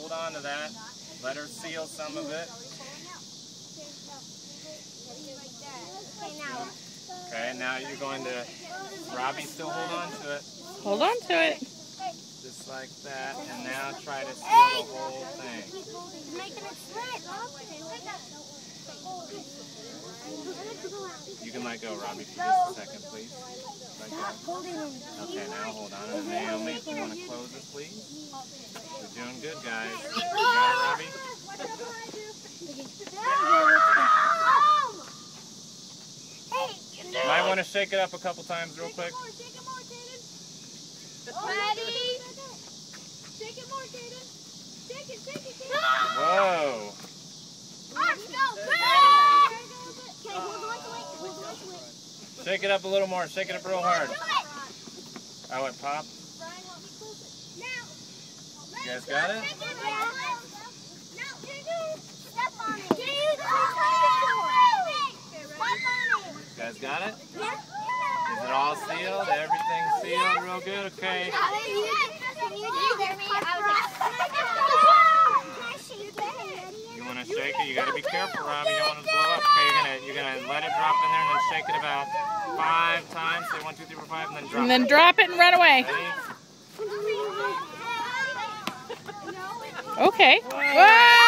hold on to that. Let her seal some of it. Okay, now you're going to, Robbie, still hold on to it. Hold on to it. Just like that, and now try to seal the whole thing. You can let go, Robbie, for just a second, please. Let go. Okay, now hold on. And Naomi, if you want to close it, please. You're doing good, guys. You got it, Robbie? You might want to shake it up a couple times real quick. Ready? Shake it more, Kaden. Shake it, shake it, Kaden. Whoa. Arms go. Okay, hold on to it. Shake it up a little more. Shake it up real hard. Oh, it popped. Brian, help me close it. Now. You guys got it? Step on it. You guys got it? Is it all sealed? Everything's sealed real good? Okay. Can you hear me? You want to shake it? You got to be careful, Robbie. You don't want it to blow up. Okay, you're gonna let it drop in there and then shake it about 5 times. Say 1, 2, 3, 4, 5, and then drop it. And then drop it and run away. Ready? Okay. Whoa!